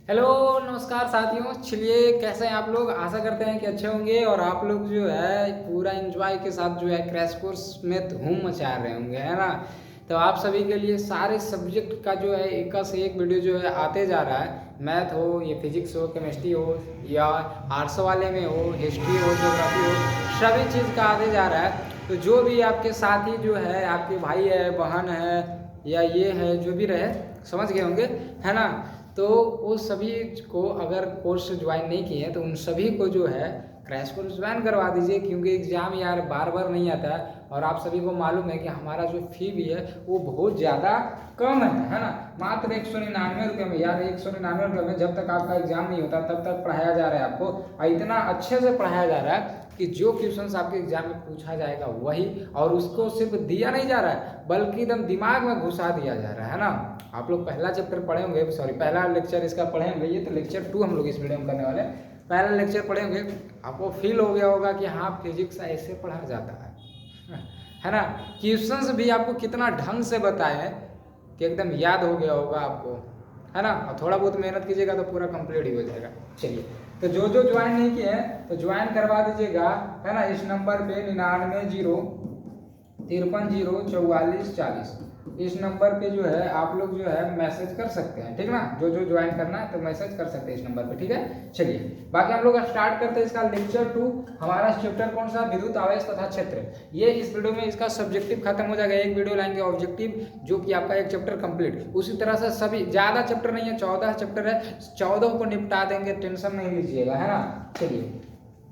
Hello नमस्कार साथियों। चलिए, कैसे हैं आप लोग? आशा करते हैं कि अच्छे होंगे और आप लोग जो है पूरा एंजॉय के साथ जो है क्रैश कोर्स में धूम मचा रहे होंगे, है ना। तो आप सभी के लिए सारे सब्जेक्ट का जो है एक से एक वीडियो जो है आते जा रहा है। मैथ हो या फिजिक्स हो, केमिस्ट्री हो या आर्ट्स वाले में हो, हिस्ट्री हो, ज्योग्राफी हो, सभी चीज़ का आते जा रहा है। तो जो भी आपके साथी जो है, आपके भाई है, बहन है या ये है, जो भी रहे, समझ गए होंगे, है ना। तो वो सभी को अगर कोर्स ज्वाइन नहीं किए हैं तो उन सभी को जो है क्रैश कोर्स ज्वाइन करवा दीजिए, क्योंकि एग्ज़ाम यार बार बार नहीं आता है और आप सभी को मालूम है कि हमारा जो फ़ी भी है वो बहुत ज़्यादा कम है ना। मात्र 199 रुपये में, यार 199 रुपये में जब तक आपका एग्जाम नहीं होता तब तक पढ़ाया जा रहा है आपको, और इतना अच्छे से पढ़ाया जा रहा है कि जो क्वेश्चंस आपके एग्जाम में पूछा जाएगा वही, और उसको सिर्फ दिया नहीं जा रहा है बल्कि एकदम दिमाग में घुसा दिया जा रहा है ना। आप लोग पहला चैप्टर पढ़े होंगे, सॉरी पहला लेक्चर इसका पढ़े होंगे, ये तो लेक्चर 2 हम लोग इस वीडियो में करने वाले हैं। पहला लेक्चर पढ़े होंगे, आपको फील हो गया होगा कि हाँ फिजिक्स ऐसे पढ़ा जाता है ना। क्वेश्चंस भी आपको कितना ढंग से बताए हैं कि एकदम याद हो गया होगा आपको, है ना। और थोड़ा बहुत मेहनत कीजिएगा तो पूरा कंप्लीट ही हो जाएगा। चलिए, तो जो जो ज्वाइन नहीं किए हैं तो ज्वाइन करवा दीजिएगा, है ना। इस नंबर पे 99 0 53 0 44 40 इस नंबर पे जो है आप लोग जो है मैसेज कर सकते हैं, ठीक ना। जो जो ज्वाइन करना है तो मैसेज कर सकते हैं इस नंबर पे, ठीक है। चलिए, बाकी हम लोग स्टार्ट करते हैं इसका लेक्चर 2। हमारा चैप्टर कौन सा? विद्युत आवेश तथा क्षेत्र। ये इस वीडियो में इसका सब्जेक्टिव खत्म हो जाएगा, एक वीडियो लाएंगे ऑब्जेक्टिव, जो कि आपका एक चैप्टर कंप्लीट। उसी तरह से सभी ज़्यादा चैप्टर नहीं है, 14 चैप्टर है, 14 को निपटा देंगे, टेंशन नहीं लीजिएगा, है ना।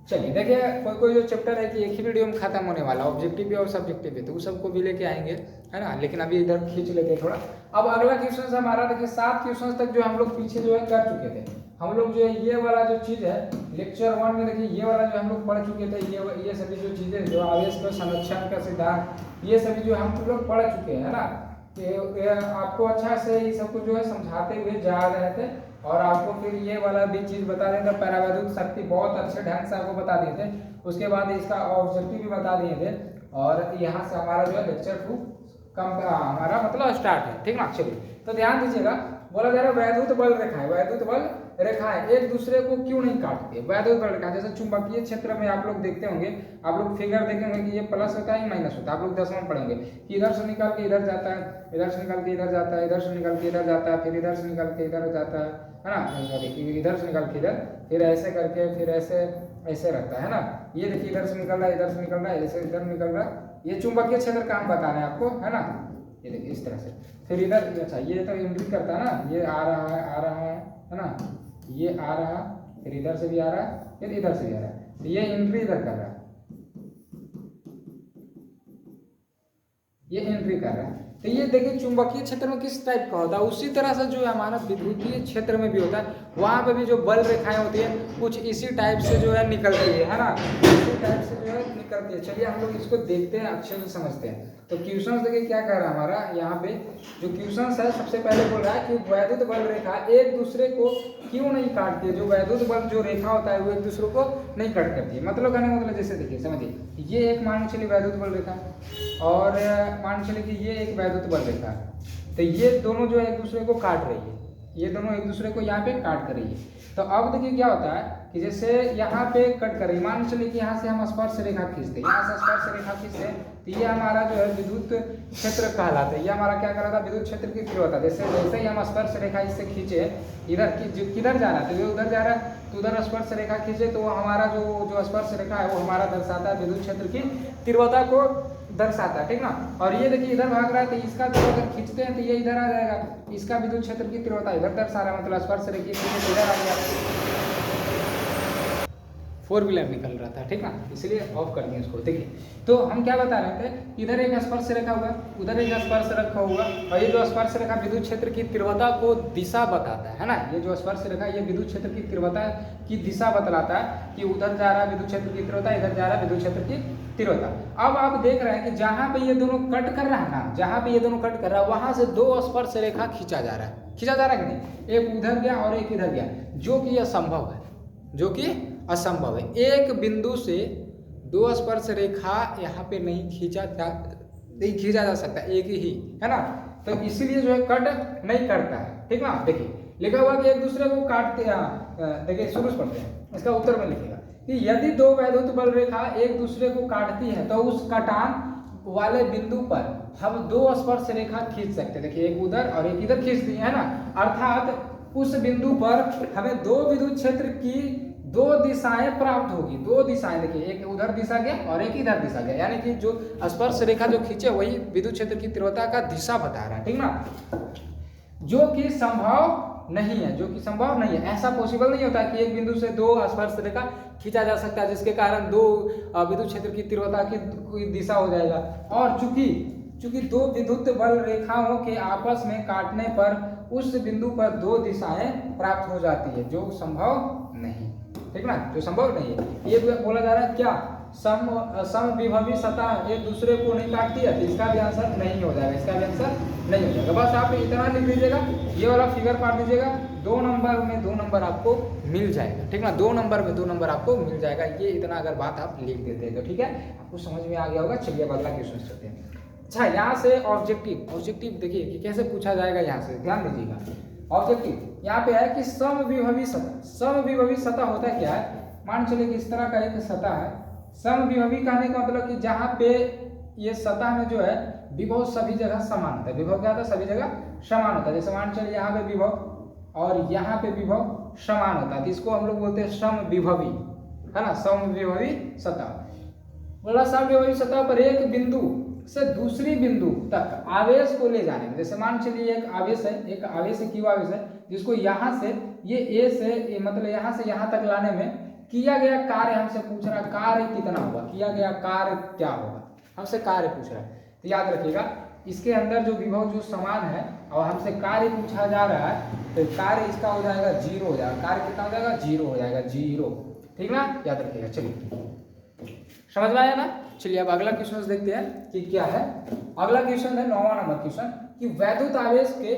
चलिए देखिए, कोई कोई जो चैप्टर है कि एक ही वीडियो में खत्म होने वाला, ऑब्जेक्टिव भी और सब्जेक्टिव भी, तो उस सबको भी लेके आएंगे, है ना। लेकिन अभी इधर खींच लेते हैं थोड़ा। अब अगला क्वेश्चन हमारा देखिए, 7 क्वेश्चन तक जो हम लोग पीछे जो है कर चुके थे। हम लोग जो है ये वाला जो चीज़ है लेक्चर 1 में, देखिए ये वाला जो हम लोग पढ़ चुके थे, ये सभी जो चीज़ें जो आवेश का संरक्षण का सिद्धांत, ये सभी जो हम लोग पढ़ चुके हैं, है ना। कि आपको अच्छा से ये सबको जो है समझाते हुए जा रहे थे, और आपको फिर ये वाला भी चीज़ बता दें, परावैद्युत शक्ति बहुत अच्छे ढंग से आपको बता दिए थे। उसके बाद इसका ऑब्जेक्टिव भी बता दिए थे, और यहाँ से हमारा जो है लेक्चर 2 हमारा मतलब स्टार्ट है, ठीक ना। चलिए, तो ध्यान दीजिएगा, बोला जा रहा है वैद्युत बल रेखाएं, वैद्युत बल रेखाएं एक दूसरे को क्यों नहीं काटती है। वैद्युत बल रेखा जैसे चुंबकीय क्षेत्र में आप लोग देखते होंगे, आप लोग फिगर देखेंगे कि ये प्लस होता है, माइनस होता है। आप लोग 10वां पढ़ेंगे कि इधर से निकाल के इधर जाता है, इधर से निकाल के इधर जाता है, इधर से निकाल के इधर जाता है, फिर इधर से निकाल के इधर जाता है ना। सॉरी, इधर से निकाल के इधर, फिर ऐसे करके फिर ऐसे ऐसे रहता है ना। ये देखिए, इधर से निकल रहा है, इधर से निकल रहा है, ऐसे इधर निकल रहा है। ये चुंबकीय क्षेत्र का हम बता रहे हैं आपको, है ना। ये देखिए इस तरह से, फिर इधर, अच्छा ये तो इंडिकेट करता है ना, ये आ रहा है, आ रहा है ना, ये आ रहा है, फिर इधर से भी आ रहा है, फिर इधर से भी आ रहा है, तो ये एंट्री इधर कर रहा है, ये एंट्री कर रहा है। तो ये देखिए चुंबकीय क्षेत्र में किस टाइप का होता है, उसी तरह से जो है हमारा विद्युतीय क्षेत्र में भी होता है। वहाँ पे भी जो बल रेखाएं होती है कुछ इसी टाइप से जो है निकलती है ना, इसी टाइप से जो है निकलती है। चलिए हम लोग इसको देखते हैं, अच्छे से समझते हैं। तो क्वेश्चन देखिए क्या कह रहा है हमारा यहाँ पे, जो क्वेश्चन है सबसे पहले बोल रहा है कि वैद्युत बल रेखा एक दूसरे को क्यों नहीं काटती है। जो वैद्युत बल जो रेखा होता है वो एक दूसरे को नहीं कट करती है। मतलब कहने मतलब जैसे देखिए समझिए, ये एक मान चलिए वैद्युत बल रेखा और मान चलिए कि ये एक वैद्युत बल रेखा है, तो ये दोनों जो है एक दूसरे को काट रही है, ये दोनों एक दूसरे को यहाँ पे काट कर रही है। तो अब देखिए क्या होता है कि जैसे यहाँ पे कट कर रही है, मान चलिए कि यहाँ से हम स्पर्श रेखा खींचते हैं, यहाँ से स्पर्श रेखा खींचते हैं, तो ये हमारा जो है विद्युत क्षेत्र कहलाता है। ये हमारा क्या कहलाता है? विद्युत क्षेत्र की तीव्रता। जैसे जैसे ही हम स्पर्श रेखा इससे खींचे, इधर किधर जा रहा है, तो ये उधर जा रहा है, तो उधर स्पर्श रेखा खींचे तो हमारा जो स्पर्श रेखा है वो हमारा दर्शाता है विद्युत क्षेत्र की तीव्रता को दर्शाता है, ठीक ना। और ये देखिए इधर भाग रहा है, तो इसका जो अगर खींचते हैं तो ये इधर आ जाएगा, इसका विद्युत क्षेत्र की तीव्रता इधर दर्शा रहा है, मतलब स्पर्श रेखा इधर आ गया। 4 व्हीलर निकल रहा था, ठीक ना, इसलिए ऑफ कर दिए इसको। देखिए, तो हम क्या बता रहे थे, इधर एक स्पर्श रेखा होगा, उधर एक स्पर्श रेखा होगा, और ये जो स्पर्श रेखा विद्युत क्षेत्र की तीव्रता को दिशा बताता है ना। ये जो स्पर्श रेखा ये विद्युत क्षेत्र की तीव्रता की दिशा बतलाता है कि उधर जा रहा है विद्युत क्षेत्र की तीव्रता, इधर जा रहा है विद्युत क्षेत्र की तीव्रता। अब आप देख रहे हैं कि जहां पे ये दोनों कट कर रहा है ना, जहां पे ये दोनों कट कर रहा है वहां से 2 स्पर्श रेखा खींचा जा रहा है, खींचा जा रहा है कि नहीं। एक उधर गया और एक इधर गया, जो कि असंभव है, जो कि असंभव है। एक बिंदु से 2 स्पर्श रेखा यहाँ पे नहीं खींचा जा सकता, एक ही, है ना। तो इसीलिए जो है कट नहीं करता है, ठीक ना। देखिए लिखा हुआ कि एक दूसरे को काटते, देखिए शुरू से पढ़ते हैं, इसका उत्तर में लिखेगा कि यदि दो वैद्युत बल रेखा एक दूसरे को काटती है तो उस कटान वाले बिंदु पर हम दो स्पर्श रेखा खींच सकते हैं। देखिए एक उधर और एक इधर खींचती है ना, अर्थात उस बिंदु पर हमें दो विद्युत क्षेत्र की दो दिशाएं प्राप्त होगी। दो दिशाएं, देखिए एक उधर दिशा गया और एक इधर दिशा गया, यानी कि जो स्पर्श रेखा जो खींचे वही विद्युत क्षेत्र की तीव्रता का दिशा बता रहा है, ठीक ना, जो कि संभव नहीं है, जो कि संभव नहीं है। ऐसा पॉसिबल नहीं होता कि एक बिंदु से दो स्पर्श रेखा खींचा जा सकता है जिसके कारण दो विद्युत क्षेत्र की तीव्रता की कोई दिशा हो जाएगा। और चूंकि दो विद्युत बल रेखाओं के आपस में काटने पर उस बिंदु पर दो दिशाएं प्राप्त हो जाती है, जो संभव नहीं, ठीक ना, जो संभव नहीं है। ये बोला जा रहा है क्या, समविभवी सतह एक दूसरे को नहीं काटती है, तो इसका भी आंसर नहीं हो जाएगा, इसका भी आंसर नहीं हो जाएगा। बस आप इतना लिख लीजिएगा, ये वाला फिगर पार दीजिएगा, 2 नंबर में 2 नंबर आपको मिल जाएगा, ठीक ना, 2 नंबर में 2 नंबर आपको मिल जाएगा। ये इतना अगर बात आप लिख देते हैं तो ठीक है, आपको समझ में आ गया होगा। चलिए अब अगला क्वेश्चन करते हैं। अच्छा, यहाँ से ऑब्जेक्टिव देखिए कि कैसे पूछा जाएगा, यहाँ से ध्यान दीजिएगा। ऑब्जेक्टिव यहाँ पे है कि समविभवी सतह होता है क्या है, मान चलिए कि इस तरह का एक सतह है। समविभवी कहने का मतलब कि जहाँ पे ये सतह में जो है विभव सभी जगह समान होता है। विभव क्या होता है, सभी जगह समान होता है। जैसे मान चलिए यहाँ पे विभव और यहाँ पे विभव समान होता है, तो इसको हम लोग बोलते हैं समविभवी, है ना, समविभवी सतह। बोला समविभवी सतह पर एक बिंदु से दूसरी बिंदु तक आवेश को ले जाने में, जैसे मान चलिए एक आवेश है, क्यू आवेश है, जिसको यहाँ से ये ए से मतलब यहाँ से यहाँ तक लाने में किया गया कार्य हमसे पूछ रहा है, कार्य कितना होगा, किया गया कार्य क्या होगा, हमसे कार्य पूछ रहा है। तो याद रखिएगा इसके अंदर जो विभव जो समान है और हमसे कार्य पूछा जा रहा है, तो कार्य इसका हो जाएगा 0 हो जाएगा। कार्य कितना हो जाएगा, 0 हो जाएगा, 0, ठीक ना, याद रखिएगा। चलिए समझ में आया ना। चलिए अब अगला क्वेश्चन देखते हैं कि क्या है। अगला क्वेश्चन है 9वां नंबर क्वेश्चन कि वैद्युत आवेश के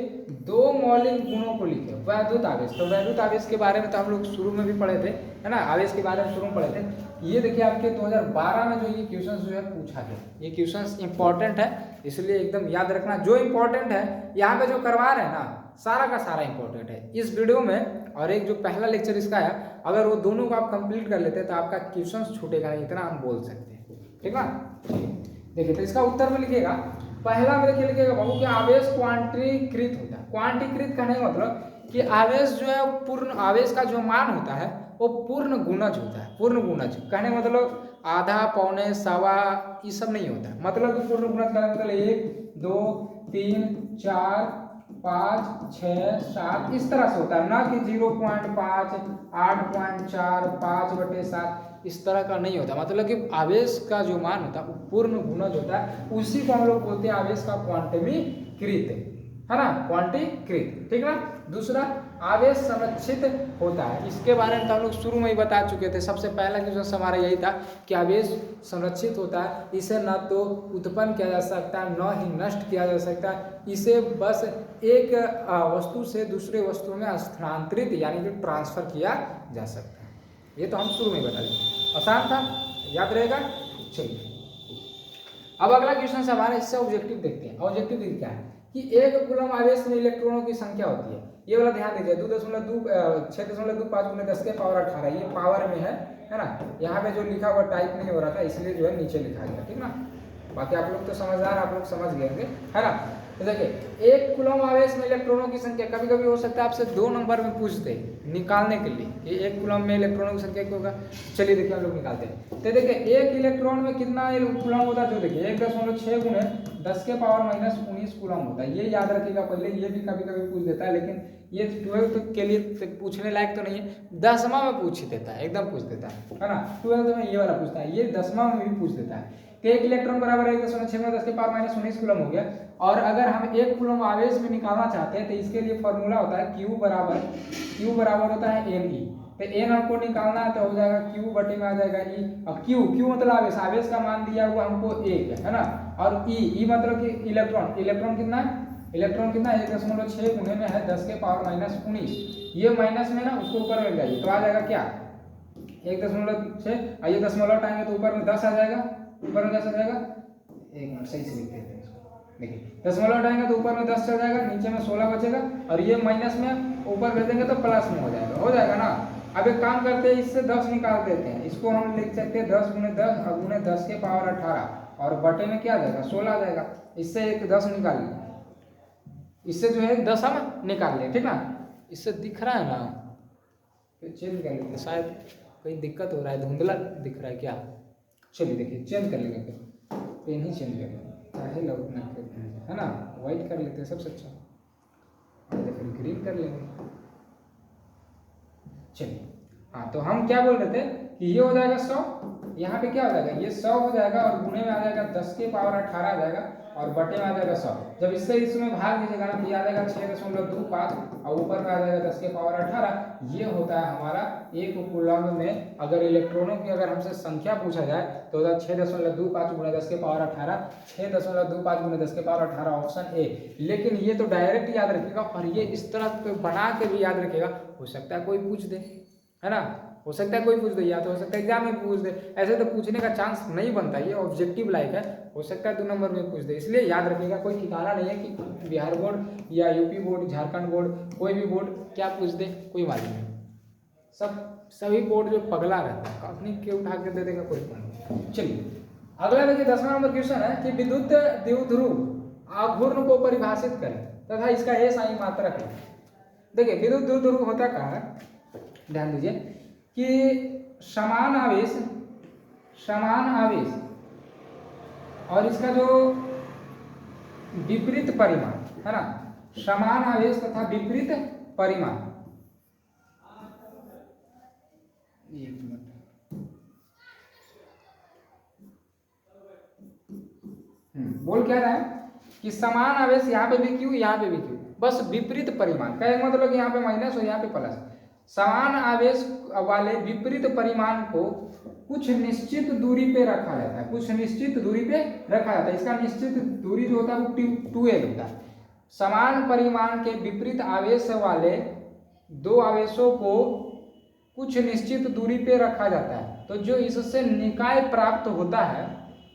2 मौलिक गुणों को लिखे। वैद्युत आवेश, तो वैद्युत आवेश के बारे में तो हम लोग शुरू में भी पढ़े थे, है ना, आवेश के बारे में शुरू में पढ़े थे। ये देखिए आपके 2012 में जो ये क्वेश्चन जो है पूछा गया, ये क्वेश्चन इंपॉर्टेंट है, इसलिए एकदम याद रखना। जो इंपॉर्टेंट है यहाँ पे जो करवा रहे हैं ना, सारा का सारा इंपॉर्टेंट है इस वीडियो में। और एक जो पहला लेक्चर इसका है, अगर वो दोनों को आप कंप्लीट कर लेते हैं तो आपका क्वेश्चन छूटेगा नहीं, इतना हम बोल सकते हैं, ठीक ना। देखिए तो इसका उत्तर में लिखिएगा, पहला में देखिए लिखिएगा बाबू कि आवेश क्वांटीकृत होता है। क्वांटीकृत कहने का मतलब कि आवेश जो है पूर्ण, आवेश का जो मान होता है वो पूर्ण गुणज होता है। पूर्ण गुणज कहने का मतलब आधा, पौने, सवा, ये सब नहीं होता है। मतलब पूर्ण गुणज का मतलब 1 2 3 4 5 6 7 इस तरह से होता है, ना कि 0.5 8.4 5/7 इस तरह का नहीं होता। मतलब कि आवेश का जो मान होता है वो पूर्ण गुणज होता है, उसी को हम लोग बोलते हैं आवेश का क्वांटमीकृत, है ना, क्वांटीकृत, ठीक ना। दूसरा आवेश संरक्षित होता है, इसके बारे में तो हम लोग शुरू में ही बता चुके थे। सबसे पहला क्वेश्चन हमारा यही था कि आवेश संरक्षित होता है, इसे न तो उत्पन्न किया जा सकता है न ही नष्ट किया जा सकता है, इसे बस एक वस्तु से दूसरे वस्तु में स्थानांतरित यानी कि ट्रांसफर किया जा सकता है। ये तो हम शुरू में बता दें, आसान था, याद रहेगा। चलिए अब अगला क्वेश्चन से हमारा इससे ऑब्जेक्टिव देखते हैं। ऑब्जेक्टिव क्या है कि एक कूलम आवेश में इलेक्ट्रॉनों की संख्या होती है। ये वाला ध्यान दीजिए, 6.25 × 10⁻18 ये पावर में है ना। यहाँ पे जो लिखा हुआ टाइप नहीं हो रहा था, इसलिए जो है नीचे लिखा गया, ठीक ना। बाकी आप लोग तो समझदार, आप लोग समझ गए होंगे, है ना। तो देखिए एक कूलम आवेश में इलेक्ट्रॉनों की संख्या, कभी कभी हो सकता है आपसे 2 नंबर में पूछते निकालने के लिए कि एक कूलम में इलेक्ट्रॉनों की संख्या क्या होगा। चलिए देखिए हम लोग निकालते हैं। तो देखिए एक इलेक्ट्रॉन में कितना कूलम होता है, तो देखिए 1.6 × 10⁻−19 कूलम होता है। ये याद रखिएगा पहले, ये भी कभी कभी पूछ देता है, लेकिन ये 12th के लिए पूछने लायक तो नहीं है, 10वां में पूछ देता है, एकदम पूछ देता है ना। 12th में ये वाला पूछता है, ये 10वां में भी पूछ देता है। तो एक इलेक्ट्रॉन बराबर 1.6 × 10⁻−19 कूलम हो गया। और अगर हम एक कूलम आवेश में निकालना चाहते हैं तो इसके लिए फॉर्मूला होता है Q बराबर होता है Ne। तो N हमको निकालना है तो हो जाएगा Q बटे में आ जाएगा E। अब Q मतलब आवेश का मान दिया हुआ हमको 1 है ना। और E मतलब कि इलेक्ट्रॉन कितना है, 1.6 गुणे में है 10⁻−19। ये माइनस में ना उसको ऊपर में जाइए तो आ जाएगा क्या 1.6, ये दशमलव हटाएंगे तो ऊपर में 10 आ जाएगा, ऊपर में 10 आ जाएगा। एक मिनट सही से लिख देते हैं इसको। देखिए दशमलव हटाएंगे तो ऊपर में 10 चल जाएगा, नीचे में 16 बचेगा, और ये माइनस में ऊपर भेजेंगे तो प्लस में हो जाएगा ना। अब एक काम करते हैं, इससे 10 निकाल देते हैं, इसको हम लिख सकते हैं 10 गुने 10 और गुने 10 के पावर 18 और बटे में क्या आ जाएगा 16 आ जाएगा। इससे एक 10 निकाल लिया, इससे जो है 10 हम निकाल लिया, ठीक ना। इससे दिख रहा है ना, तो चेंज कर लेते, शायद कोई दिक्कत हो रहा है, धुंधला दिख रहा है क्या। चलिए देखिए चेंज कर लेंगे, फिर पेन ही चेंज कर लेंगे, चाहे लौटना है ना, वाइट कर लेते हैं सबसे अच्छा, और फिर ग्रीन कर लेंगे। चलिए हाँ, तो हम क्या बोल रहे थे कि ये हो जाएगा 100, यहाँ पे क्या हो जाएगा ये 100 हो जाएगा और गुणे में आ जाएगा 10 के पावर 18 आ जाएगा और बटे में आ जाएगा 100। जब इससे इसमें भाग दीजिएगा ना तो ये आ जाएगा 6.25 और ऊपर में आ जाएगा 10 के पावर 18। ये होता है हमारा एक कूलम्ब में, अगर इलेक्ट्रॉनों की अगर हमसे संख्या पूछा जाए तो होता है 6.25 गुणे 10 के पावर 18, 6.25 गुणे 10 के पावर 18 ऑप्शन ए। लेकिन ये तो डायरेक्ट याद रखिएगा, और ये इस तरह बना के भी याद रखिएगा, हो सकता है कोई पूछ दे, है ना, हो सकता है कोई पूछ दे, या तो हो सकता है एग्जाम में पूछ दे, ऐसे तो पूछने का चांस नहीं बनता, ये ऑब्जेक्टिव लाइक है, हो सकता है 2 नंबर में पूछ दे। इसलिए याद रखिएगा, कोई ठिकाना नहीं है कि बिहार बोर्ड या यूपी बोर्ड, झारखंड बोर्ड, कोई भी बोर्ड क्या पूछ दे कोई मालूम नहीं। सभी बोर्ड जो पगला रहता है, कंपनी के उठा के दे देगा कोई नहीं। चलिए अगला देखिए 10वां नंबर क्वेश्चन है कि विद्युत द्विध्रुव आघूर्ण को परिभाषित करें तथा इसका ये सही मात्रक है। देखिए विद्युत द्विध्रुव होता क्या है, ध्यान दीजिए कि समान आवेश और इसका जो विपरीत परिमाण है ना, समान आवेश तथा विपरीत परिमाण, एक मिनट, बोल क्या रहा है कि समान आवेश यहाँ पे भी क्यू, यहाँ पे भी क्यू, बस विपरीत परिमाण का एक मतलब यहाँ पे माइनस और यहाँ पे प्लस। समान आवेश वाले विपरीत परिमाण को कुछ निश्चित दूरी पे रखा जाता है, कुछ निश्चित दूरी पे रखा जाता है। इसका निश्चित दूरी जो होता है वो 2L होता है। समान परिमाण के विपरीत आवेश वाले दो आवेशों को कुछ निश्चित दूरी पे रखा जाता है। तो जो इससे निकाय प्राप्त होता है,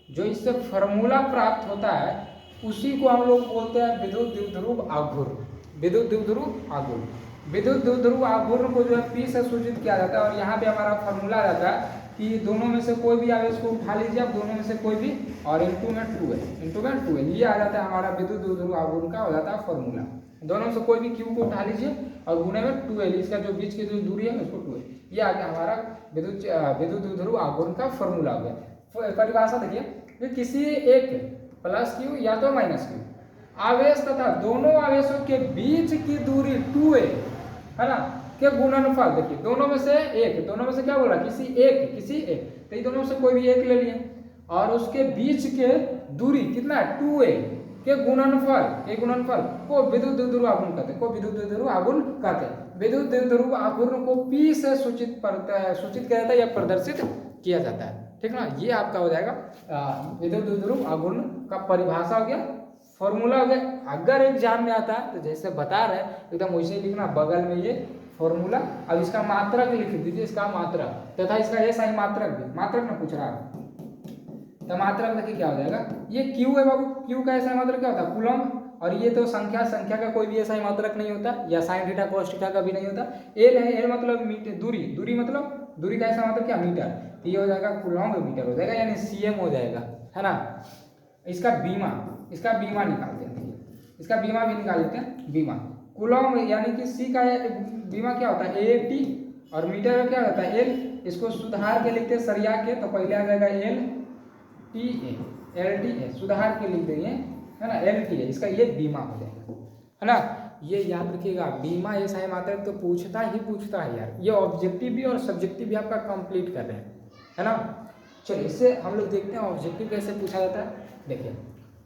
जो इससे फॉर्मूला प्राप्त होता है, उसी को हम लोग बोलते हैं विद्युत द्विध्रुव आघूर्ण। विद्युत द्विध्रुव आघूर्ण, विद्युत द्विध्रुव आघूर्ण को जो है P से सूचित किया जाता है। और यहाँ पे हमारा फॉर्मूला रहता है कि दोनों में से कोई भी आवेश को उठा लीजिए आप, दोनों में से कोई भी, और इंटू में 2L, ये आ जाता है हमारा विद्युत द्विध्रुव आघूर्ण का हो जाता है फॉर्मूला। दोनों में से कोई भी Q को उठा लीजिए और गुणे में 2L, इसका जो बीच की जो दूरी है उसको 2L, ये आ गया हमारा विद्युत द्विध्रुव आघूर्ण का फॉर्मूला हो गया। परिभाषा देखिए कि किसी एक प्लस Q या तो माइनस Q आवेश तथा दोनों आवेशों के बीच की दूरी 2A है ना के गुणनफल, देखिए दोनों में से एक, दोनों में से क्या बोला किसी एक, तो ये दोनों में से कोई भी एक ले लिए और उसके बीच के दूरी कितना है 2A के गुणनफल को विद्युत द्विध्रुव आघूर्ण कहते हैं, विद्युत द्विध्रुव आघूर्ण को P से सूचित किया जाता है या प्रदर्शित किया जाता है, ठीक ना। ये आपका हो जाएगा विद्युत द्विध्रुव आघूर्ण का परिभाषा हो गया, फॉर्मूला हो गया। अगर एग्जाम में आता है तो जैसे बता रहे हैं एकदम वैसे ही लिखना, बगल में ये फॉर्मूला, अब इसका मात्रक लिख दीजिए, इसका मात्रक तथा इसका ये सही मात्रक भी, मात्रक ना पूछ रहा है तो मात्रक देखिए क्या हो जाएगा, ये Q है बाबू, Q का ऐसा मात्रक क्या होता है कूलम्ब, और ये तो संख्या का कोई भी ऐसा ही मात्रक नहीं होता, या साइन थीटा cos थीटा का भी नहीं होता। L है, L मतलब मीटर, दूरी मतलब दूरी का ऐसा मतलब क्या मीटर, तो ये हो जाएगा कूलम्ब मीटर हो जाएगा, यानी cm हो जाएगा, है ना। इसका बीमा निकालते हैं, इसका बीमा भी निकाल लेते हैं, बीमा कूलम्ब यानी कि C का बीमा क्या होता है AT और मीटर का क्या होता है L, इसको सुधार के लिखते हैं सरिया के, तो पहले आ जाएगा LTA, सुधार के लिख देंगे, है ना, LTA, इसका ये बीमा हो जाएगा, है ना। ये याद रखिएगा, बीमा ये सही मात्रक तो पूछता है यार, ये ऑब्जेक्टिव भी और सब्जेक्टिव भी आपका कंप्लीट कर रहे हैं, है ना। चलिए इससे हम लोग देखते हैं ऑब्जेक्टिव कैसे पूछा जाता है। देखिए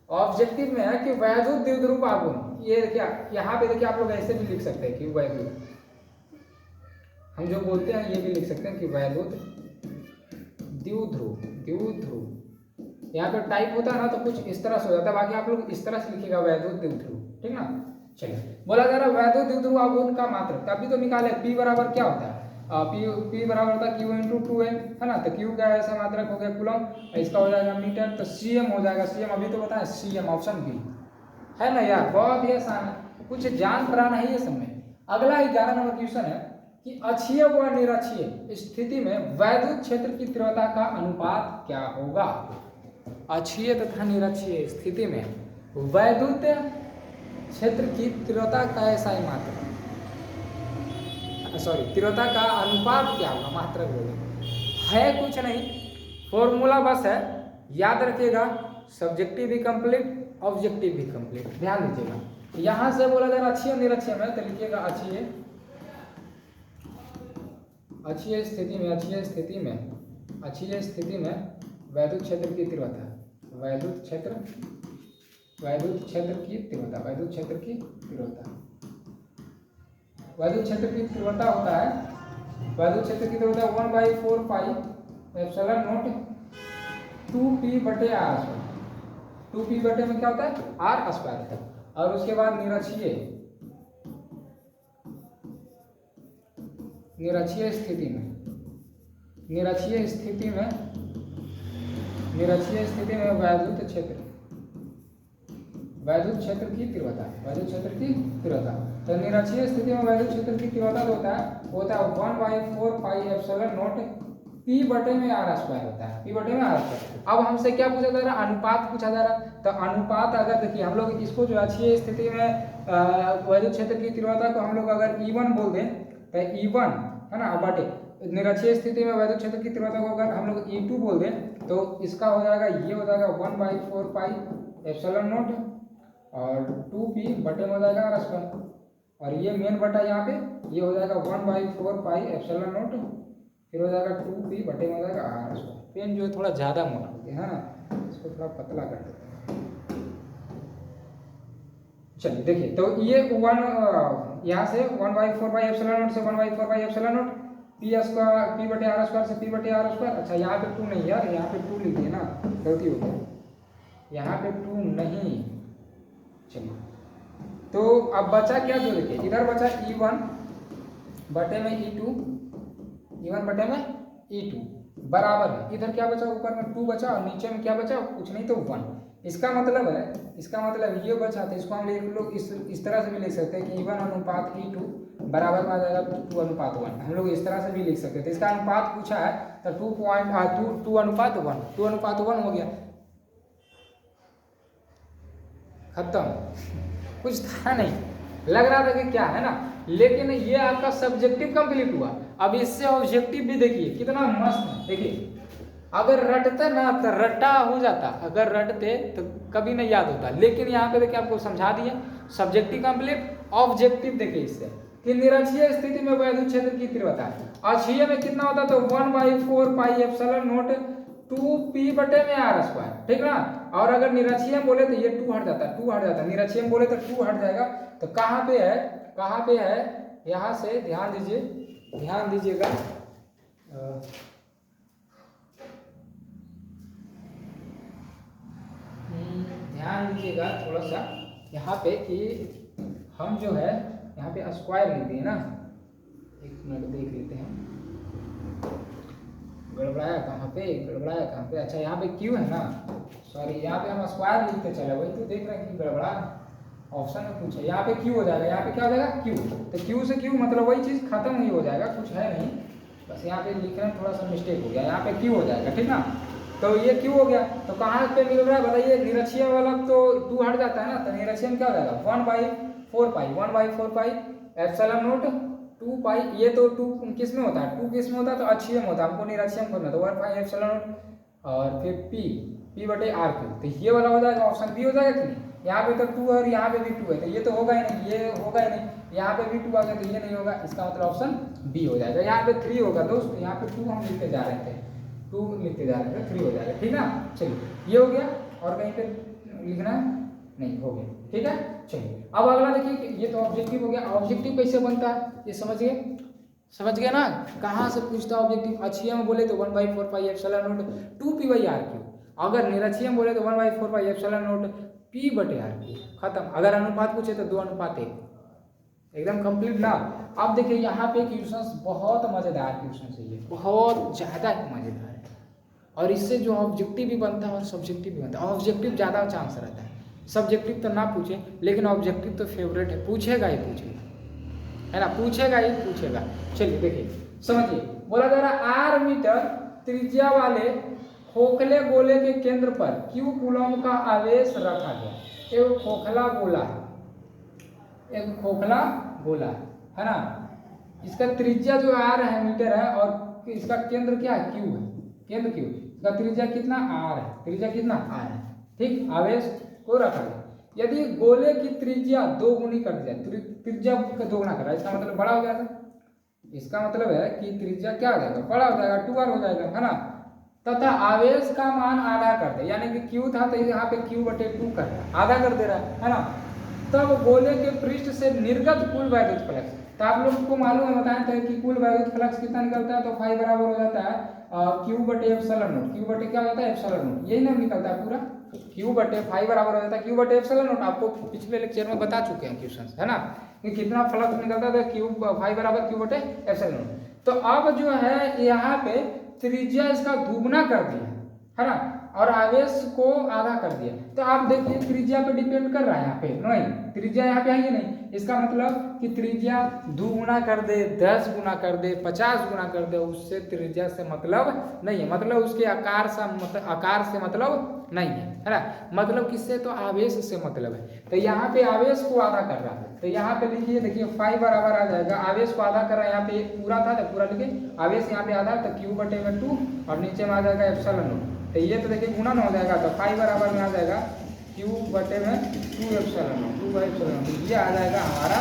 ऑब्जेक्टिव में है कि वैद्युत द्विध्रुव आघूर्ण, ये क्या यहाँ पे देखिए आप लोग ऐसे भी लिख सकते हैं कि वैद्युत, हम जो बोलते हैं ये भी लिख सकते हैं कि वैद्युत द्विध्रुव, यहाँ पे टाइप होता है ना तो कुछ इस तरह से हो जाता है, बाकी आप लोग इस तरह से लिखिएगा वैद्युत द्विध्रुव, ठीक ना। चलिए बोला जा रहा है वैद्युत द्विध्रुव आघूर्ण का मात्रक, तभी तो निकाले P बराबर क्या होता है, P बराबर होता है Q इंटू 2A, है ना। तो Q का ऐसा मात्रक हो गया कूलम्ब, इसका हो जाएगा मीटर, तो cm हो जाएगा, cm अभी तो बताया cm ऑप्शन बी, है ना यार, बहुत ही आसान है, कुछ जान पड़ा नहीं है सब में। अगला 11 नंबर क्वेश्चन है कि अक्षीय व निरक्षीय स्थिति में वैद्युत क्षेत्र की तीव्रता का अनुपात क्या होगा। अक्षीय तथा निरक्षीय स्थिति में वैद्युत क्षेत्र की तीव्रता का ऐसा ही मात्रा, सॉरी तीव्रता का अनुपात क्या होगा, मात्रा बोले है कुछ नहीं, फॉर्मूला बस है, याद रखिएगा। सब्जेक्टिव भी कंप्लीट, ऑब्जेक्टिव भी कंप्लीट, ध्यान दीजिएगा। यहां से बोला जा रहा अक्षीय निरक्षीय में, तो लिखिएगा अक्षीय स्थिति में, अक्षीय स्थिति में वैद्युत क्षेत्र की तीव्रता, वैद्युत क्षेत्र की तीव्रता, वैद्युत क्षेत्र की तीव्रता होता है, वैद्युत क्षेत्र की तीव्रता 1/4 पाई एप्सिलॉन नॉट 2p बटे r स्क्वायर, 2p बटे में क्या होता है r स्क्वायर। और उसके बाद निरक्षीय स्थिति में वैद्युत क्षेत्र की तीव्रता, तो निरक्षीय स्थिति में वैद्युत क्षेत्र की तीव्रता होता है 1/4 पाई एप्सिलॉन नॉट p बटे में r स्क्वायर होता है, p बटे में r स्क्वायर। अब हमसे क्या पूछा जा रहा है, अनुपात पूछा जा रहा है। तो अनुपात अगर देखिए हम लोग इसको जो अक्षीय स्थिति में वैद्युत क्षेत्र की तीव्रता को हम लोग अगर E1 बोल दें तो E1 है ना, बटे निरक्षीय स्थिति में वैद्युत क्षेत्र की तीव्रता को अगर हम लोग E2 बोल दें तो इसका हो जाएगा, ये हो जाएगा 1/4 पाई एप्सिलॉन नॉट और 2p बटे में हो जाएगा r स्क्वायर, और ये मेन बटा यहाँ पे ये हो जाएगा 1/4 पाई एप्सिलॉन नॉट, फिर हो जाएगा 2p बटे में हो जाएगा r स्क्वायर। पेन जो है थोड़ा ज़्यादा मोटा हो गया है ना, इसको थोड़ा पतला कर देते हैं। चलिए देखिए, तो ये यहाँ से 1/4 पाई एप्सिलॉन नॉट से 1/4 पाई एप्सिलॉन नॉट p बटे r स्क्वायर से p बटे r स्क्वायर। अच्छा यहाँ पे 2 नहीं यार, यहाँ पे 2 लिख दिए ना, गलती हो गई, यहाँ पे 2 नहीं। चलिए तो अब बचा क्या, जो देखिए इधर बचा E1 बटे में E2, E1 बटे में E2 बराबर है, इधर क्या बचा, ऊपर में 2 बचा और नीचे में क्या बचा, कुछ नहीं तो 1। इसका मतलब ये बचा, तो इसको हम लोग इस तरह से भी लिख सकते हैं कि E1 अनुपात E2 बराबर में आ जाएगा 2:1। हम लोग इस तरह से भी लिख सकते थे। इसका अनुपात पूछा है तो 2:1 हो गया, खत्म, कुछ था नहीं, लग रहा था कि क्या है ना, लेकिन ये आपका सब्जेक्टिव कंप्लीट हुआ। अब इससे ऑब्जेक्टिव भी देखिए कितना मस्त है। देखिए अगर रटते ना तो रट्टा हो जाता, अगर रटते तो कभी नहीं याद होता, लेकिन यहाँ पे देखिए आपको समझा दिया, सब्जेक्टिव कंप्लीट, ऑब्जेक्टिव देखिए इससे कि निरक्षीय स्थिति में वैद्युत क्षेत्र की तीव्रता, अक्षीय में कितना होता तो 1/4 पाई एप्सिलॉन नॉट 2p बटे में r स्क्वायर, ठीक ना। और अगर निरक्षीय में बोले तो ये 2 हट जाता, निरक्षीय में बोले तो 2 हट जाएगा। तो कहाँ पे है, यहाँ से ध्यान दीजिएगा, ध्यान दीजिएगा थोड़ा सा यहाँ पे कि हम जो है यहाँ पे स्क्वायर लिख दिए ना, एक मिनट देख लेते हैं, गड़बड़ाया कहाँ पे, अच्छा यहाँ पे क्यू है ना, सॉरी यहाँ पे हम स्क्वायर लिखते चले, वही तो देख रहे हैं कि गड़बड़ा ऑप्शन में पूछे, यहाँ पे क्यू हो जाएगा, यहाँ पे क्या हो जाएगा क्यू, तो क्यू से क्यू मतलब वही चीज़ खत्म ही हो जाएगा, कुछ है नहीं, बस यहाँ पे लिख रहे हैं थोड़ा सा मिस्टेक हो गया, यहाँ पे क्यू हो जाएगा, ठीक ना। तो ये क्यू हो गया, तो कहाँ पे मिल रहा है बताइए, निरक्षीय वाला तो 2 हट जाता है ना, तो निरक्षीय में क्या हो जाएगा 1/4 पाई एप्सिलॉन नॉट 2 पाई, ये तो 2 किस में होता है, 2 किस में होता है तो अक्षीय में होता है, हमको निरक्षीय में करना, तो 1 पाई एप्सिलॉन नॉट और फिर p बटे r क्यू, तो ये वाला हो जाएगा, ऑप्शन बी हो जाएगा कि नहीं। यहाँ पे तो 2 और यहाँ पे भी 2 है, तो ये तो होगा ही नहीं, ये होगा ही नहीं, यहाँ पे भी 2 आ गया तो ये नहीं होगा, इसका मतलब ऑप्शन बी हो जाएगा। यहाँ पे 3 होगा दोस्त, यहाँ पे 2 हम लिखते जा रहे थे, 3 हो जाएगा, ठीक ना। चलिए ये हो गया, और कहीं पे लिखना नहीं, हो गया, ठीक है। चलिए अब अगला देखिए, ये तो ऑब्जेक्टिव हो गया। ऑब्जेक्टिव कैसे बनता है ये समझ गए ना, कहाँ से पूछता है ऑब्जेक्टिव। अक्षीय में बोले तो 1/4 pi epsilon not 2p/r Q, अगर निरक्षीय में बोले तो 1/4 पाई एप्सिलॉन नॉट p बटे r क्यू, खत्म। अगर अनुपात पूछे तो 2:1, एकदम कंप्लीट ना। अब देखिए यहाँ पे क्वेश्चंस बहुत मजेदार क्वेश्चन है, ये बहुत ज़्यादा मजेदार है, और इससे जो ऑब्जेक्टिव भी बनता है और सब्जेक्टिव भी बनता है। ऑब्जेक्टिव ज़्यादा चांस रहता है, सब्जेक्टिव तो ना पूछे, लेकिन ऑब्जेक्टिव तो फेवरेट है, पूछेगा ही पूछेगा। है ना, पूछेगा ही पूछेगा। चलिए देखिए समझिए, बोला जा रहा आर मीटर त्रिज्या वाले खोखले गोले के केंद्र पर क्यू कूलम का आवेश रखा गया। एक खोखला गोला है, एक खोखला गोला है ना, इसका त्रिज्या जो आर है मीटर है और इसका केंद्र क्या है, क्यू है, केंद्र क्यू, इसका त्रिज्या कितना आर है, त्रिज्या कितना आर है, ठीक, आवेश को रखा गया। यदि गोले की त्रिज्या 2 गुनी कर दी जाए, त्रिज्या का 2 गुना कर रहा है, इसका मतलब बड़ा हो जाएगा, इसका मतलब है कि त्रिज्या क्या हो जाएगा, बड़ा हो जाएगा, 2r हो जाएगा, है ना, तथा आवेश का मान आधा कर दे, यानी कि q था तो यहाँ पे q/2 कर रहा है, आधा कर दे रहा है ना, तब गोले के पृष्ठ से निर्गत कुल वैद्युत फ्लक्स, तो आप लोग को मालूम है, बताए थे कि कुल वैद्युत फ्लक्स कितना निकलता है, तो फाई बराबर हो जाता है q/ε0, q क्या होता है ε0, यही ना निकलता है पूरा, q/फाई बराबर हो जाता है q/ε0। आपको पिछले लेक्चर में बता चुके हैं क्वेश्चन, है ना, कि कितना फ्लक्स निकलता है, q/फाई बराबर q/ε0। तो अब जो है यहाँ पे त्रिज्या इसका दुगना कर दिया, है ना, और आवेश को आधा कर दिया, तो आप देखिए त्रिज्या पे डिपेंड कर रहा है, यहाँ पे नहीं, त्रिज्या यहाँ पे है ही नहीं, इसका मतलब कि त्रिज्या 2 गुना कर दे, 10 गुना कर दे, 50 गुना कर दे, उससे त्रिज्या से मतलब नहीं है, मतलब उसके आकार से मतलब नहीं है ना, मतलब किससे, तो आवेश से मतलब है। तो यहाँ पे आवेश को आधा कर रहा है, तो यहाँ पे लिखिए, देखिए फाई बराबर आ जाएगा, आवेश को आधा कर रहा है, यहाँ पे एक पूरा था तो पूरा लिखिए, आवेश यहाँ पे आधा, तो q/2 और नीचे में आ जाएगा ε0, तो ये तो देखिए गुणन हो जाएगा, तो फाई बराबर में आ जाएगा q/2ε0, ये आ जाएगा हमारा,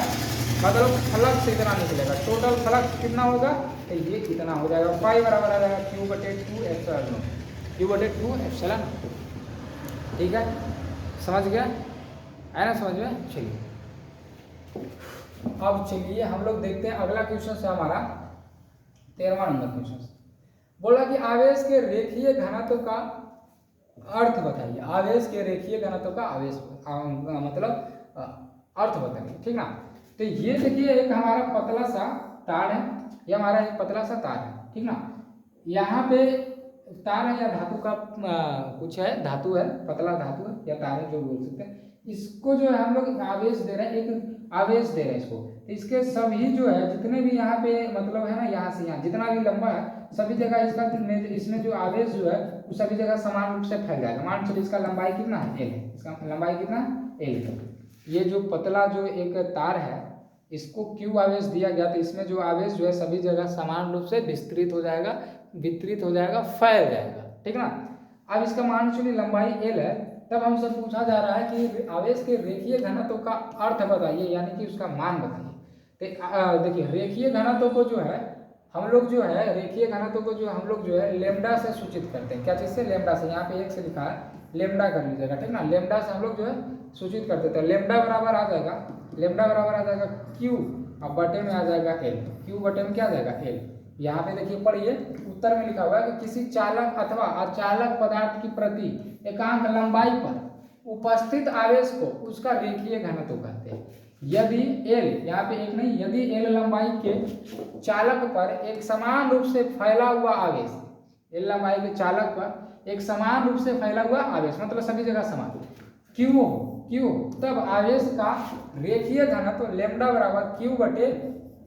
मतलब फ्लक्स इतना निकलेगा, टोटल फ्लक्स कितना होगा, तो ये कितना हो जाएगा, फाई बराबर आ जाएगा q/2ε0, ठीक है, समझ गया, है ना, समझ में। चलिए अब चलिए हम लोग देखते हैं अगला क्वेश्चन है हमारा 13वां नंबर क्वेश्चन। बोला कि आवेश के रेखीय घनत्व का अर्थ बताइए, आवेश के रेखीय घनत्व का आवेश मतलब अर्थ बताइए, ठीक ना। तो ये देखिए एक हमारा पतला सा तार है, ये हमारा एक पतला सा तार है, ठीक ना, यहाँ पे तार है या धातु का कुछ है, धातु है, पतला धातु है या तार है, जो बोल सकते हैं, इसको जो है हम लोग आवेश दे रहे हैं, एक आवेश दे रहे हैं इसको, इसके सभी जो है जितने भी यहाँ पे मतलब है ना, यहाँ से यहाँ जितना भी लंबा है सभी जगह इसका इसमें जो आवेश जो है वो सभी जगह समान रूप से फैल जाएगा। मान चलिए इसका लंबाई कितना है, एल है, इसका लंबाई कितना एल है, ये जो पतला जो एक तार है इसको क्यू आवेश दिया गया, तो इसमें जो आवेश जो है सभी जगह समान रूप से विस्तृत हो जाएगा, फैल जाएगा, ठीक ना। अब इसका मान चलिए लंबाई एल है, तब हमसे पूछा जा रहा है कि आवेश के रेखीय घनत्व का अर्थ बताइए, यानी कि उसका मान बताइए। तो देखिए रेखीय घनत्व को जो है हम लोग जो है रेखीय घनत्व को जो हम लोग जो है लेमडा से सूचित करते हैं, क्या चीज़ से, लेमडा से, यहाँ पे 1 से लिखा है, लेमडा कर लीजिएगा, ठीक ना, लेमडा से हम लोग जो है सूचित करते थे, लेमडा बराबर आ जाएगा, लेमडा बराबर आ जाएगा क्यू, अब बटे में आ जाएगा एल, क्यू बटे में क्या आ जाएगा एल। यहाँ पे देखिए पढ़िए, उत्तर में लिखा हुआ है कि किसी चालक अथवा अचालक पदार्थ की प्रति एकांक लंबाई पर उपस्थित आवेश को उसका रेखीय घनत्व कहते हैं। यदि एल, यहाँ पे एक नहीं, यदि एल लंबाई के चालक पर एक समान रूप से फैला हुआ आवेश, एल लंबाई के चालक पर एक समान रूप से फैला हुआ आवेश, मतलब सभी जगह समान, क्यू, तब आवेश का रेखीय घनत्व लेमडा बराबर क्यू बटे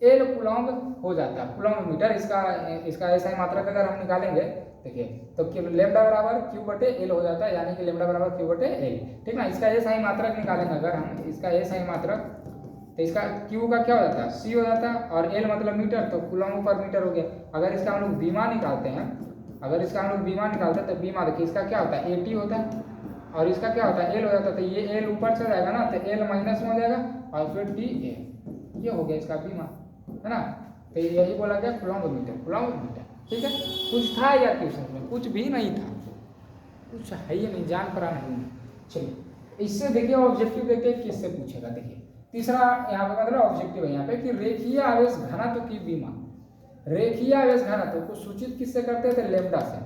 एल कूलॉम्ब हो जाता है, कूलॉम्ब मीटर। इसका ऐसा ही मात्रक अगर हम निकालेंगे देखिए, तो लेमडा बराबर क्यू बटे एल हो जाता है, यानी कि लेमडा बराबर क्यू बटे एल, ठीक ना। इसका ऐसा ही मात्रक निकालेंगे अगर हम, इसका ऐसा ही मात्रक, तो इसका क्यू का क्या हो जाता है, सी हो जाता है, और एल मतलब मीटर, तो कूलॉम्ब पर मीटर हो गया। अगर इसका हम लोग बीमा निकालते हैं, तो बीमा देखिए इसका क्या होता है, एटी होता है, और इसका क्या होता है एल हो जाता है, तो ये एल ऊपर चला जाएगा ना, तो एल माइनस में हो जाएगा, और फिर टी ए, ये हो गया इसका बीमा, है ना। तो यही बोला गया कूलॉम्ब मीटर, ठीक है। कुछ था या क्वेश्चन में, कुछ भी नहीं था, कुछ है ही नहीं, जान पड़ा नहीं। चलिए इससे देखिए ऑब्जेक्टिव देखते हैं किससे पूछेगा। देखिए तीसरा यहाँ पे मतलब ऑब्जेक्टिव है यहाँ पे कि रेखीय आवेश घनत्व की बीमा, रेखीय आवेश घनत्व को सूचित किससे करते थे, लेमडा से।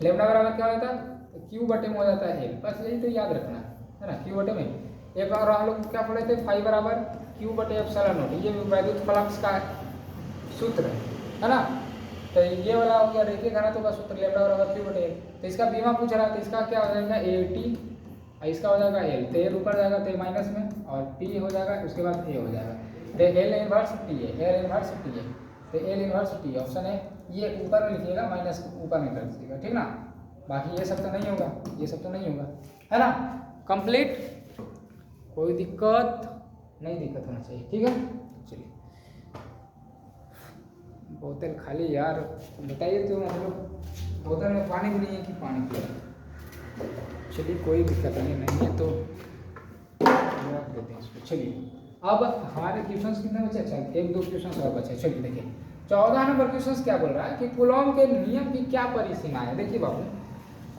लेमडा बराबर क्या होता है, तो क्यू बटे में हो जाता है एल, बस यही तो याद रखना है ना, क्यू बटे में। एक और हम लोग क्या पढ़े थे, फाई बराबर क्यू बटे ε0, ये वैद्युत फ्लक्स का सूत्र है ना। तो ये वाला हो गया रेखीय घनत्व का सूत्र, लेमडा बराबर क्यू बटे एल। तो इसका बीमा पूछ रहा है, तो इसका क्या हो जाएगा एटी, इसका हो जाएगा एल, तो एल ऊपर जाएगा तो माइनस में, और टी हो जाएगा, उसके बाद ए हो जाएगा। तो एल इनवर्स टी है, एल इनवर्स टी है, तो एल इनवर्स टी ऑप्शन है। ये ऊपर में लिखिएगा, माइनस ऊपर में कर दीजिएगा, ठीक ना। बाकी ये सब तो नहीं होगा, ये सब तो नहीं होगा, है ना। कंप्लीट, कोई दिक्कत नहीं, दिक्कत होना चाहिए, ठीक है। चलिए, बोतल खाली यार, बताइए तो मतलब बोतल में पानी भी नहीं है कि पानी पिए। चलिए कोई दिक्कत नहीं है तो रख देते हैं इसको। चलिए अब हमारे क्वेश्चंस कितने बचे? अच्छा 1-2 क्वेश्चंस और बचे। चलिए देखिए 14 नंबर क्वेश्चन क्या बोल रहा है कि कूलॉम के नियम की क्या परिसीमा है। देखिए बाबू,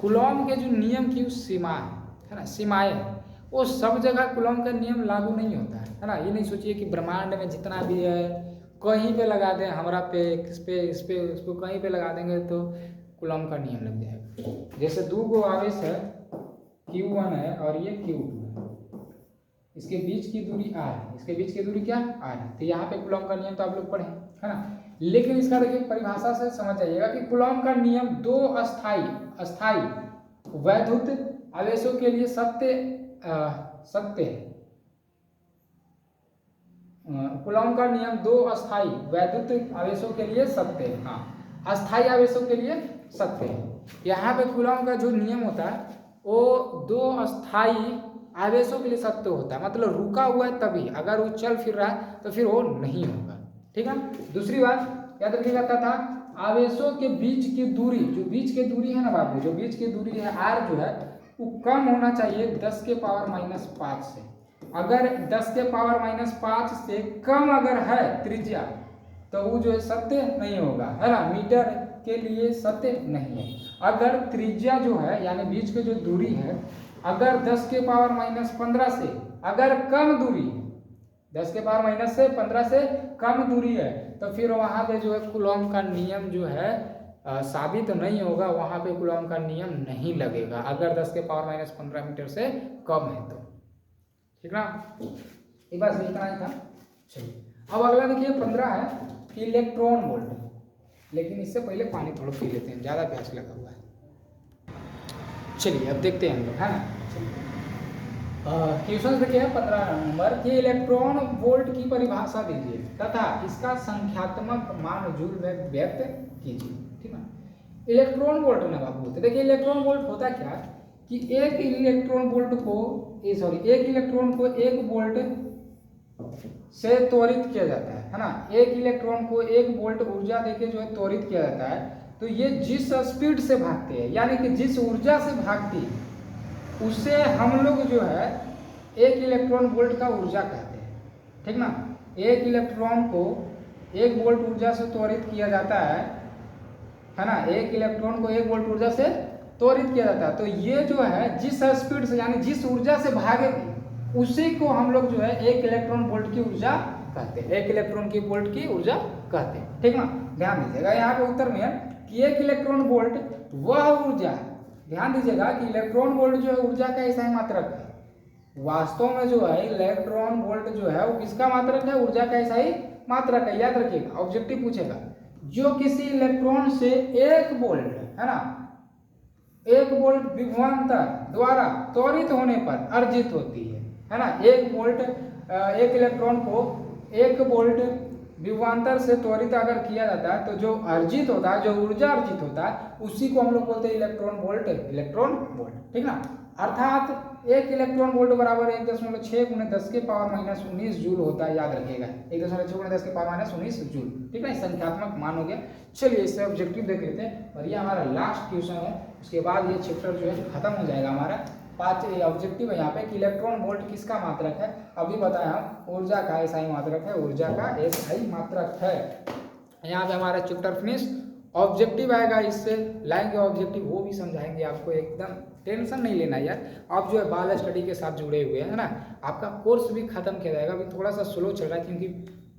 कूलॉम के जो नियम की सीमा है ना, सीमाएं, वो सब जगह कूलॉम का नियम लागू नहीं होता है ना। ये नहीं सोचिए कि ब्रह्मांड में जितना भी है कहीं पे लगा दें, हमरा पे, किस पे, इस पे, उसको कहीं पे लगा देंगे तो कूलॉम का नियम लग जाएगा। जैसे 2 आवेश है, Q1 है और ये Q2 है, इसके बीच की दूरी r है, इसके बीच की दूरी क्या r है, तो यहाँ पे कूलॉम का नियम तो आप लोग पढ़े है ना। लेकिन इसका देखिए परिभाषा से समझ जाइएगा कि कूलॉम का नियम 2 अस्थाई वैद्युत आवेशों के लिए सत्य है। कूलॉम का नियम 2 अस्थाई वैद्युत आवेशों के लिए सत्य है। हाँ, अस्थाई आवेशों के लिए सत्य है। यहाँ पे कूलॉम का जो नियम होता है वो 2 अस्थाई आवेशों के लिए सत्य होता है, मतलब रुका हुआ है तभी, अगर वो चल फिर रहा है तो फिर वो नहीं होगा, ठीक है। दूसरी बात याद रखिएगा था आवेशों के बीच की दूरी, जो बीच की दूरी है ना बाबू, जो बीच की दूरी है r जो है वो कम होना चाहिए 10 के पावर -5 से। अगर 10 के पावर -5 से कम अगर है त्रिज्या तो वो जो है सत्य नहीं होगा, है ना, मीटर के लिए सत्य नहीं है। अगर त्रिज्या जो है यानी बीच की जो दूरी है अगर 10 के पावर -15 से अगर कम दूरी है, 10 के पावर -15 से कम दूरी है तो फिर वहाँ पे जो है कूलॉम का नियम जो है साबित नहीं होगा, वहाँ पे कूलॉम का नियम नहीं लगेगा अगर 10 के पावर -15 मीटर से कम है तो, ठीक ना। एक बार इतना ही था। चलिए अब अगला देखिए 15 है कि इलेक्ट्रॉन वोल्ट, लेकिन इससे पहले पानी थोड़ा पी लेते हैं, ज़्यादा प्यास लगा हुआ है। चलिए अब देखते हैं हम लोग, है ना। क्वेश्चन देखिए 15 नंबर कि इलेक्ट्रॉन वोल्ट की परिभाषा दीजिए तथा इसका संख्यात्मक मान जूल में व्यक्त कीजिए, ठीक है। इलेक्ट्रॉन वोल्ट ना बाबू, तो देखिए इलेक्ट्रॉन वोल्ट होता क्या कि एक इलेक्ट्रॉन को 1 वोल्ट से त्वरित किया जाता है ना। एक इलेक्ट्रॉन को 1 वोल्ट ऊर्जा देके जो है त्वरित किया जाता है, तो ये जिस स्पीड से भागते हैं यानी कि जिस ऊर्जा से भागती है उसे हम लोग जो है 1 इलेक्ट्रॉन वोल्ट का ऊर्जा कहते हैं, ठीक ना। एक इलेक्ट्रॉन को 1 वोल्ट ऊर्जा से त्वरित किया जाता है ना, एक इलेक्ट्रॉन को 1 वोल्ट ऊर्जा से त्वरित किया जाता है, तो ये जो है जिस स्पीड से यानी जिस ऊर्जा से भागेगी उसी को हम लोग जो है 1 इलेक्ट्रॉन वोल्ट की ऊर्जा कहते हैं, 1 इलेक्ट्रॉन की वोल्ट की ऊर्जा कहते हैं, ठीक ना। ध्यान दीजिएगा यहाँ पे उत्तर में है कि 1 इलेक्ट्रॉन वोल्ट वह ऊर्जा, ध्यान दीजिएगा कि इलेक्ट्रॉन वोल्ट जो है ऊर्जा का ऐसा ही मात्रक है। वास्तव में जो है इलेक्ट्रॉन वोल्ट जो है वो किसका मात्रक है? ऊर्जा का ऐसा ही मात्रक है। याद रखिएगा, ऑब्जेक्टिव पूछेगा जो किसी इलेक्ट्रॉन से 1 वोल्ट है ना, 1 वोल्ट विभवांतर द्वारा त्वरित होने पर अर्जित होती है ना। 1 वोल्ट, एक इलेक्ट्रॉन को 1 वोल्ट विभवांतर से त्वरित अगर किया जाता है तो जो अर्जित होता है, जो ऊर्जा अर्जित होता है उसी को हम लोग बोलते हैं इलेक्ट्रॉन वोल्ट, इलेक्ट्रॉन वोल्ट, ठीक ना। अर्थात 1 इलेक्ट्रॉन वोल्ट बराबर 1.6 × 10 के पावर -19 जूल होता है। याद रखिएगा 1.6 × 10 के पावर -19 जूल, ठीक है। संख्यात्मक मान हो गया। चलिए इससे ऑब्जेक्टिव देख लेते हैं और ये हमारा लास्ट क्वेश्चन है, उसके बाद ये चैप्टर जो है खत्म हो जाएगा हमारा। 5 ऑब्जेक्टिव है यहाँ पे कि इलेक्ट्रॉन वोल्ट किसका मात्रक है, अभी बताया हम ऊर्जा का ऐसा ही मात्रक है, ऊर्जा का ऐसा ही मात्रक है। यहाँ पे हमारा चैप्टर फिनिश। ऑब्जेक्टिव आएगा, इससे लाएंगे ऑब्जेक्टिव, वो भी समझाएंगे आपको, एकदम टेंशन नहीं लेना यार। आप जो है बाल स्टडी के साथ जुड़े हुए हैं ना, आपका कोर्स भी खत्म किया जाएगा। अभी थोड़ा सा स्लो चल रहा है क्योंकि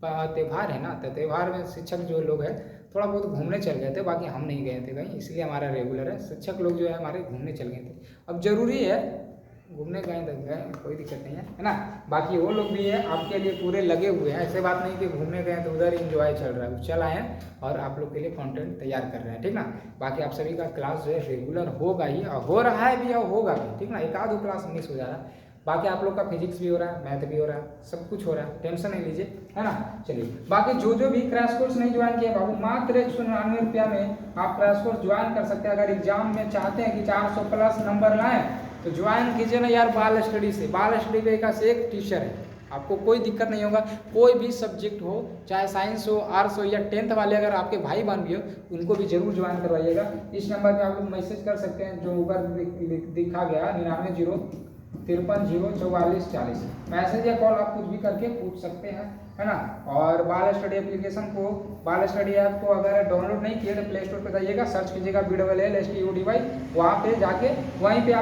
त्यौहार है ना, तो त्यौहार में शिक्षक जो लोग हैं थोड़ा बहुत घूमने चल गए थे, बाकी हम नहीं गए थे कहीं, इसलिए हमारा रेगुलर है। शिक्षक लोग जो है हमारे घूमने चल गए थे, अब जरूरी है घूमने गए तो गए, कोई दिक्कत नहीं है ना। बाकी वो लोग भी है आपके लिए पूरे लगे हुए हैं, ऐसे बात नहीं कि घूमने गए तो उधर इंजॉय चल रहा है, चल आए हैं और आप लोग के लिए कंटेंट तैयार कर रहे हैं, ठीक ना। बाकी आप सभी का क्लास जो है रेगुलर होगा ही, और हो रहा है भी और होगा भी, ठीक ना। 1 आध क्लास मिस हो जा रहा है, बाकी आप लोग का फिजिक्स भी हो रहा है, मैथ भी हो रहा है, सब कुछ हो रहा है, टेंशन नहीं लीजिए, है ना। चलिए बाकी जो भी क्रैश कोर्स नहीं ज्वाइन किया बाबू, मात्र 199 रुपया में आप क्रैश कोर्स ज्वाइन कर सकते हैं। अगर एग्जाम में चाहते हैं कि 400 प्लस नंबर लाएं तो ज्वाइन कीजिए ना यार बाल स्टडी से। बाल स्टडी पे एक टीचर है, आपको कोई दिक्कत नहीं होगा। कोई भी सब्जेक्ट हो, चाहे साइंस हो, आर्ट्स हो, या 10th वाले अगर आपके भाई बहन भी हो, उनको भी जरूर ज्वाइन करवाइएगा। इस नंबर पे आप लोग मैसेज कर सकते हैं जो ऊपर दिखा गया 9903504440। मैसेज या कॉल आप कुछ भी करके पूछ सकते हैं, है ना। और बाल स्टडी एप्लीकेशन को, बाल स्टडी ऐप को अगर डाउनलोड नहीं किए तो प्ले स्टोर पर जाइएगा, सर्च कीजिएगा BWLSTUDY, वहाँ पे जाके वहीं पे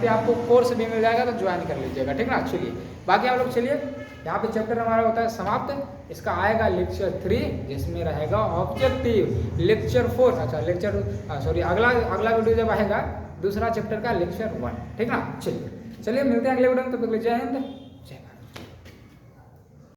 आपको कोर्स भी मिल जाएगा, तो ज्वाइन कर लीजिएगा, ठीक ना। चलिए बाकी आप लोग चलिए, यहाँ पे चैप्टर हमारा होता है समाप्त। इसका आएगा लेक्चर 3 जिसमें रहेगा ऑब्जेक्टिव, लेक्चर 4 अगला वीडियो जब आएगा दूसरा चैप्टर का लेक्चर 1, ठीक ना। चलिए मिलते हैं अगले वीडियो में, तब तक जय हिंद।